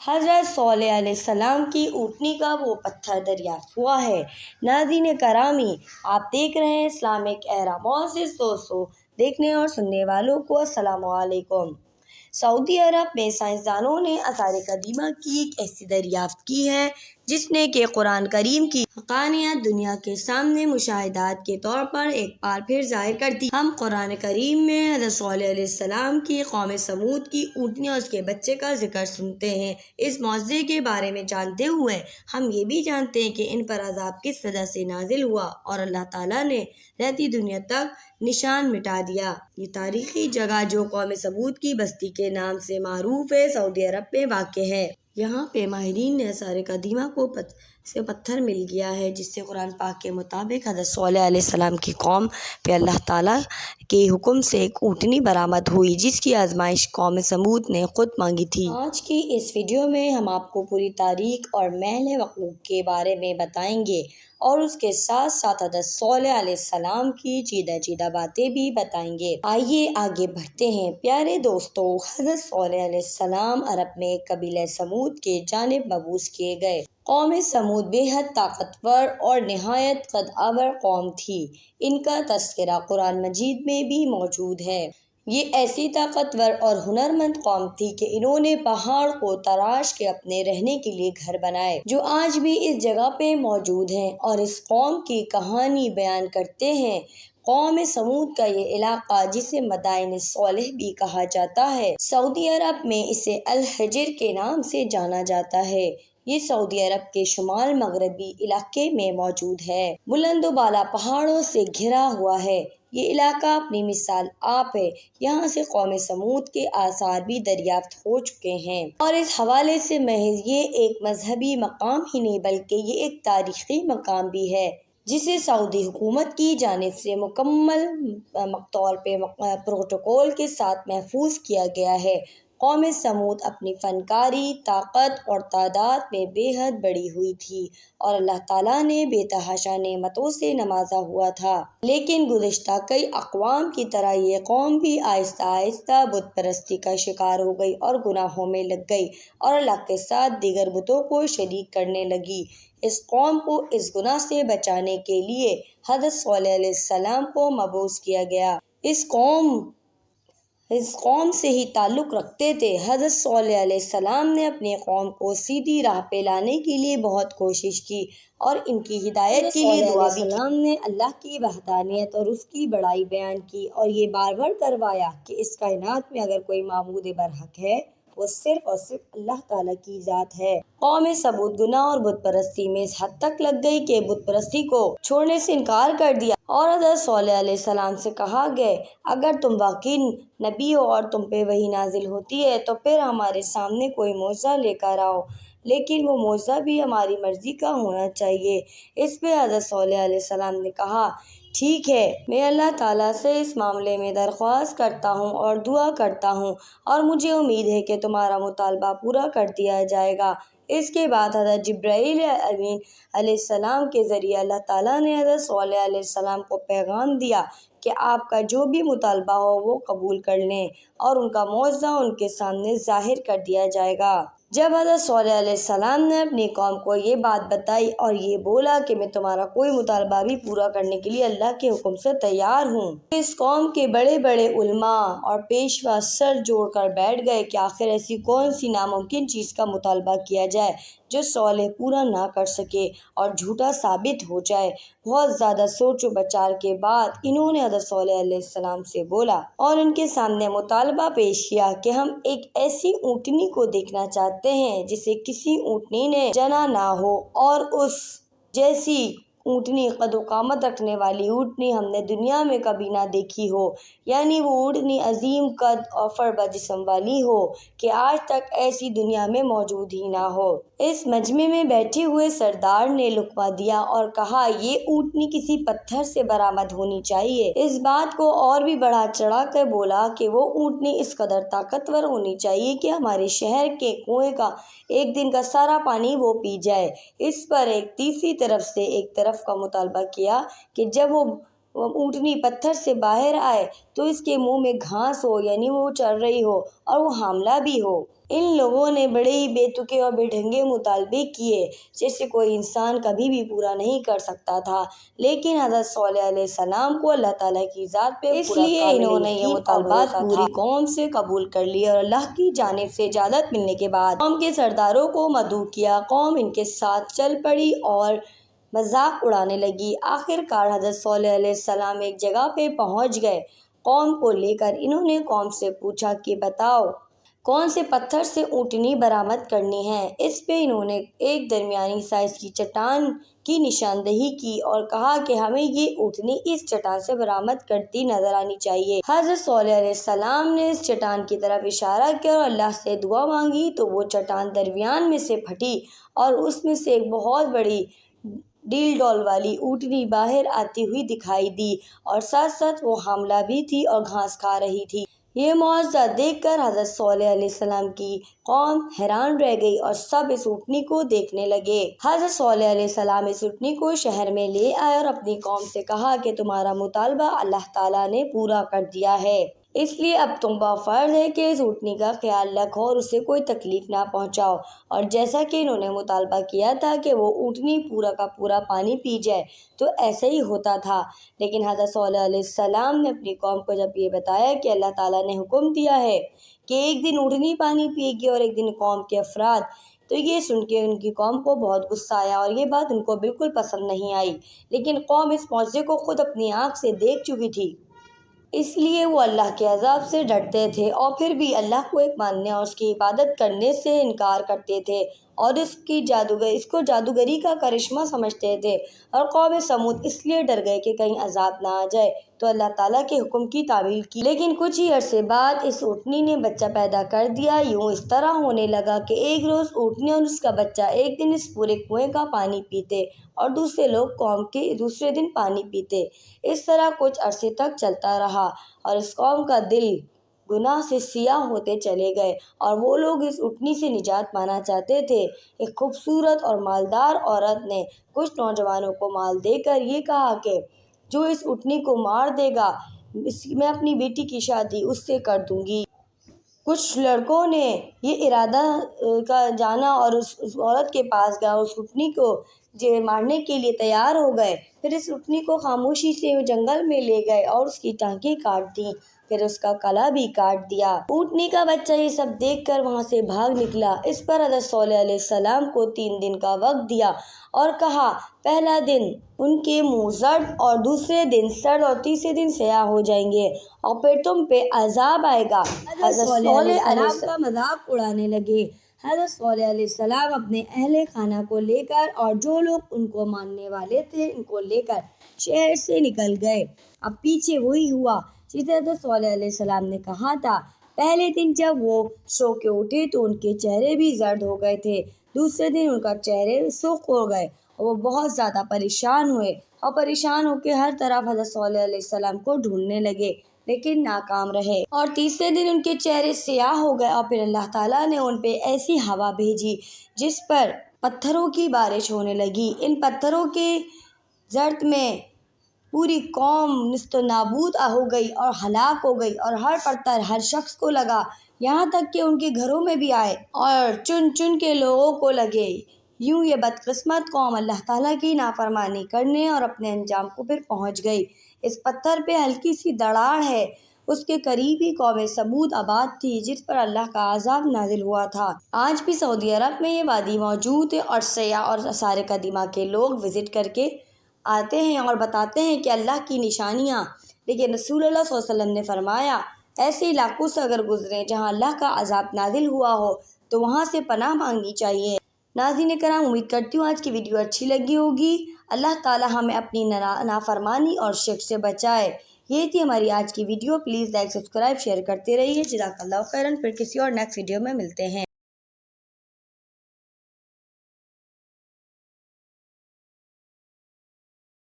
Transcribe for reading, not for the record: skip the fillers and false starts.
حضرت صالح علیہ السلام کی اونٹنی کا وہ پتھر دریافت ہوا ہے۔ ناظرین کرامی، آپ دیکھ رہے ہیں اسلامک ایرا معزز دوستوں، دیکھنے اور سننے والوں کو السلام علیکم۔ سعودی عرب میں سائنسدانوں نے آثار قدیمہ کی ایک ایسی دریافت کی ہے جس نے کہ قرآن کریم کی حقانیت دنیا کے سامنے مشاہدات کے طور پر ایک بار پھر ظاہر کر دی۔ ہم قرآن کریم میں حضرت صالح علیہ السلام کی قوم سمود کی اونٹنی اور اس کے بچے کا ذکر سنتے ہیں۔ اس معجزے کے بارے میں جانتے ہوئے ہم یہ بھی جانتے ہیں کہ ان پر عذاب کس وجہ سے نازل ہوا اور اللہ تعالیٰ نے رہتی دنیا تک نشان مٹا دیا۔ یہ تاریخی جگہ جو قوم سمود کی بستی کے نام سے معروف ہے، سعودی عرب میں واقع ہے۔ یہاں پہ ماہرین نے آثار قدیمہ کو سے پتھر مل گیا ہے جس سے قرآن پاک کے مطابق حضرت صالح علیہ السلام کی قوم پہ اللہ تعالیٰ کے حکم سے ایک اونٹنی برآمد ہوئی جس کی آزمائش قوم سمود نے خود مانگی تھی۔ آج کی اس ویڈیو میں ہم آپ کو پوری تاریخ اور محل وقوع کے بارے میں بتائیں گے اور اس کے ساتھ ساتھ حضرت صالح علیہ السلام کی چیدہ باتیں بھی بتائیں گے۔ آئیے آگے بڑھتے ہیں۔ پیارے دوستو، حضرت صالح علیہ السلام عرب میں قبیلہ سمود کے جانب مبعوث کیے گئے۔ قوم سمود بے حد طاقتور اور نہایت قدآور قوم تھی۔ ان کا تذکرہ قرآن مجید میں بھی موجود ہے۔ یہ ایسی طاقتور اور ہنرمند قوم تھی کہ انہوں نے پہاڑ کو تراش کے اپنے رہنے کے لیے گھر بنائے جو آج بھی اس جگہ پہ موجود ہیں اور اس قوم کی کہانی بیان کرتے ہیں۔ قوم سمود کا یہ علاقہ جسے مدائن صالح بھی کہا جاتا ہے، سعودی عرب میں اسے الحجر کے نام سے جانا جاتا ہے۔ یہ سعودی عرب کے شمال مغربی علاقے میں موجود ہے۔ بلند و بالا پہاڑوں سے گھرا ہوا ہے۔ یہ علاقہ اپنی مثال آپ ہے۔ یہاں سے قوم سمود کے آثار بھی دریافت ہو چکے ہیں اور اس حوالے سے محض یہ ایک مذہبی مقام ہی نہیں بلکہ یہ ایک تاریخی مقام بھی ہے جسے سعودی حکومت کی جانب سے مکمل طور پہ پروٹوکول کے ساتھ محفوظ کیا گیا ہے۔ قوم سمود اپنی فنکاری، طاقت اور تعداد میں بے حد بڑی ہوئی تھی اور اللہ تعالیٰ نے بے تحاشا نعمتوں سے نوازا ہوا تھا، لیکن گزشتہ کئی اقوام کی طرح یہ قوم بھی آہستہ آہستہ بت پرستی کا شکار ہو گئی اور گناہوں میں لگ گئی اور اللہ کے ساتھ دیگر بتوں کو شریک کرنے لگی۔ اس قوم کو اس گناہ سے بچانے کے لیے حضرت صالح علیہ السلام کو مبعوث کیا گیا۔ اس قوم سے ہی تعلق رکھتے تھے۔ حضرت صالح علیہ السلام نے اپنی قوم کو سیدھی راہ پہ لانے کے لیے بہت کوشش کی اور ان کی ہدایت کے لیے دعا بھی کی۔ السلام نے اللہ کی وحدانیت اور اس کی بڑائی بیان کی اور یہ بار بار کروایا کہ اس کائنات میں اگر کوئی معبود برحق ہے وہ صرف اور صرف اللہ تعالیٰ کی ذات ہے۔ قوم سمود گناہ اور بت پرستی میں اس حد تک لگ گئی کہ بت پرستی کو چھوڑنے سے انکار کر دیا اور حضرت صالح علیہ السلام سے کہا گیا اگر تم واقعی نبی ہو اور تم پہ وحی نازل ہوتی ہے تو پھر ہمارے سامنے کوئی معجزہ لے کر آؤ، لیکن وہ معجزہ بھی ہماری مرضی کا ہونا چاہیے۔ اس پہ حضرت صالح علیہ السلام نے کہا ٹھیک ہے، میں اللہ تعالیٰ سے اس معاملے میں درخواست کرتا ہوں اور دعا کرتا ہوں اور مجھے امید ہے کہ تمہارا مطالبہ پورا کر دیا جائے گا۔ اس کے بعد حضرت جبرائیل امین علیہ السلام کے ذریعے اللہ تعالیٰ نے حضرت صالح علیہ السلام کو پیغام دیا کہ آپ کا جو بھی مطالبہ ہو وہ قبول کر لیں اور ان کا معجزہ ان کے سامنے ظاہر کر دیا جائے گا۔ جب حضرت صالح علیہ السلام نے اپنی قوم کو یہ بات بتائی اور یہ بولا کہ میں تمہارا کوئی مطالبہ بھی پورا کرنے کے لیے اللہ کے حکم سے تیار ہوں، اس قوم کے بڑے بڑے علماء اور پیشوا سر جوڑ کر بیٹھ گئے کہ آخر ایسی کون سی ناممکن چیز کا مطالبہ کیا جائے جو صالح پورا نہ کر سکے اور جھوٹا ثابت ہو جائے۔ بہت زیادہ سوچ و بچار کے بعد انہوں نے حضرت صالح علیہ السلام سے بولا اور ان کے سامنے مطالبہ پیش کیا کہ ہم ایک ایسی اونٹنی کو دیکھنا چاہتے ہیں جسے کسی اونٹنی نے جنا نہ ہو اور اس جیسی اونٹنی قد و قامت رکھنے والی اونٹنی ہم نے دنیا میں کبھی نہ دیکھی ہو، یعنی وہ اونٹنی عظیم قد اور فربہ جسم والی ہو کہ آج تک ایسی دنیا میں موجود ہی نہ ہو۔ اس مجمع میں بیٹھے ہوئے سردار نے لقمہ دیا اور کہا یہ اونٹنی کسی پتھر سے برآمد ہونی چاہیے۔ اس بات کو اور بھی بڑھا چڑھا کر بولا کہ وہ اونٹنی اس قدر طاقتور ہونی چاہیے کہ ہمارے شہر کے کنویں کا ایک دن کا سارا پانی وہ پی جائے۔ اس پر ایک تیسری طرف سے ایک طرف کا مطالبہ کیا کہ جب وہ اونٹنی پتھر سے باہر آئے تو اس کے منہ میں گھاس ہو، یعنی وہ چر رہی ہو اور وہ حاملہ بھی ہو۔ ان لوگوں نے بڑے ہی بے تکے اور بے ڈھنگے مطالبے کیے جیسے کوئی انسان کبھی بھی پورا نہیں کر سکتا تھا، لیکن حضرت صالح علیہ السلام کو اللہ تعالیٰ کی ذات پہ اس لیے انہوں نے یہ مطالبات پوری قوم سے قبول کر لیے اور اللہ کی جانب سے اجازت ملنے کے بعد قوم کے سرداروں کو مدعو کیا۔ قوم ان کے ساتھ چل پڑی اور مذاق اڑانے لگی۔ آخر کار حضرت صالح علیہ السلام ایک جگہ پہ پہنچ گئے۔ قوم کو لے کر انہوں نے قوم سے پوچھا کہ بتاؤ کون سے پتھر سے اونٹنی برآمد کرنی ہے۔ اس پہ انہوں نے ایک درمیانی سائز کی چٹان کی نشاندہی کی اور کہا کہ ہمیں یہ اونٹنی اس چٹان سے برآمد کرتی نظر آنی چاہیے۔ حضرت صالح علیہ السلام نے اس چٹان کی طرف اشارہ کیا اور اللہ سے دعا مانگی تو وہ چٹان درمیان میں سے پھٹی اور اس میں سے ایک بہت بڑی ڈیل ڈول والی اونٹنی باہر آتی ہوئی دکھائی دی اور ساتھ ساتھ وہ حاملہ بھی تھی اور گھاس کھا رہی تھی۔ یہ معجزہ دیکھ کر حضرت صالح علیہ السلام کی قوم حیران رہ گئی اور سب اس اونٹنی کو دیکھنے لگے۔ حضرت صالح علیہ السلام اس اونٹنی کو شہر میں لے آئے اور اپنی قوم سے کہا کہ تمہارا مطالبہ اللہ تعالیٰ نے پورا کر دیا ہے، اس لیے اب تم پر فرض ہے کہ اس اونٹنی کا خیال رکھو اور اسے کوئی تکلیف نہ پہنچاؤ۔ اور جیسا کہ انہوں نے مطالبہ کیا تھا کہ وہ اونٹنی پورا کا پورا پانی پی جائے تو ایسا ہی ہوتا تھا، لیکن حضرت صالح علیہ السلام نے اپنی قوم کو جب یہ بتایا کہ اللہ تعالیٰ نے حکم دیا ہے کہ ایک دن اونٹنی پانی پیے گی اور ایک دن قوم کے افراد، تو یہ سن کے ان کی قوم کو بہت غصہ آیا اور یہ بات ان کو بالکل پسند نہیں آئی، لیکن قوم اس معجزے کو خود اپنی آنکھ سے دیکھ چکی تھی، اس لیے وہ اللہ کے عذاب سے ڈرتے تھے اور پھر بھی اللہ کو ایک ماننے اور اس کی عبادت کرنے سے انکار کرتے تھے اور اس کو جادوگری کا کرشمہ سمجھتے تھے۔ اور قوم سمود اس لیے ڈر گئے کہ کہیں عذاب نہ آ جائے تو اللہ تعالیٰ کے حکم کی تعمیل کی، لیکن کچھ ہی عرصے بعد اس اونٹنی نے بچہ پیدا کر دیا۔ یوں اس طرح ہونے لگا کہ ایک روز اونٹنی اور اس کا بچہ ایک دن اس پورے کنویں کا پانی پیتے اور دوسرے لوگ قوم کے دوسرے دن پانی پیتے۔ اس طرح کچھ عرصے تک چلتا رہا اور اس قوم کا دل گناہ سے سیاہ ہوتے چلے گئے اور وہ لوگ اس اونٹنی سے نجات پانا چاہتے تھے۔ ایک خوبصورت اور مالدار عورت نے کچھ نوجوانوں کو مال دے کر یہ کہا کہ جو اس اونٹنی کو مار دے گا میں اپنی بیٹی کی شادی اس سے کر دوں گی۔ کچھ لڑکوں نے یہ ارادہ کا جانا اور اس عورت کے پاس گیا، اس اونٹنی کو مارنے کے لیے تیار ہو گئے، پھر اس اونٹنی کو خاموشی سے جنگل میں لے گئے اور اس کی ٹانگیں کاٹ دیں، پھر اس کا گلا بھی کاٹ دیا۔ اونٹنی کا بچہ یہ سب دیکھ کر وہاں سے بھاگ نکلا۔ اس پر حضرت صالح علیہ السلام کو 3 دن کا وقت دیا اور کہا پہلا دن ان کے منہ زرد اور دوسرے دن سرد اور تیسرے دن سیاہ ہو جائیں گے اور پھر تم پہ عذاب آئے گا۔ حضرت صالح علیہ السلام کا مذاق اڑانے لگے۔ حضرت صالح علیہ السلام اپنے اہل خانہ کو لے کر اور جو لوگ ان کو ماننے والے تھے ان کو لے کر شہر سے نکل گئے۔ اب پیچھے وہی ہوا جسے حضرت صالح علیہ السلام نے کہا تھا۔ پہلے دن جب وہ سو کے اٹھے تو ان کے چہرے بھی زرد ہو گئے تھے، دوسرے دن ان کا چہرے سرخ ہو گئے اور وہ بہت زیادہ پریشان ہوئے اور پریشان ہو کے ہر طرف حضرت صالح علیہ السلام کو ڈھونڈنے لگے لیکن ناکام رہے، اور تیسرے دن ان کے چہرے سیاہ ہو گئے اور پھر اللہ تعالیٰ نے ان پہ ایسی ہوا بھیجی جس پر پتھروں کی بارش ہونے لگی۔ ان پتھروں کے زرد میں پوری قوم نیست و نابود ہو گئی اور ہلاک ہو گئی اور ہر پتھر ہر شخص کو لگا، یہاں تک کہ ان کے گھروں میں بھی آئے اور چن چن کے لوگوں کو لگے۔ یوں یہ بدقسمت قوم اللہ تعالیٰ کی نافرمانی کرنے اور اپنے انجام کو پھر پہنچ گئی۔ اس پتھر پہ ہلکی سی دراڑ ہے، اس کے قریب ہی قوم سمود آباد تھی جس پر اللہ کا عذاب نازل ہوا تھا۔ آج بھی سعودی عرب میں یہ وادی موجود ہے اور سیاح اور آثار قدیمہ کے لوگ وزٹ کر کے آتے ہیں اور بتاتے ہیں کہ اللہ کی نشانیاں، لیکن رسول اللہ صلی اللہ علیہ وسلم نے فرمایا ایسے علاقوں سے اگر گزریں جہاں اللہ کا عذاب نازل ہوا ہو تو وہاں سے پناہ مانگنی چاہیے۔ ناظرین کرام، امید کرتی ہوں آج کی ویڈیو اچھی لگی ہوگی۔ اللہ تعالی ہمیں اپنی نافرمانی اور شرک سے بچائے۔ یہ تھی ہماری آج کی video. Please like, subscribe, share کرتے رہیے۔ جزاک اللہ خیرن۔ پھر کسی اور نیکسٹ ویڈیو میں ملتے ہیں۔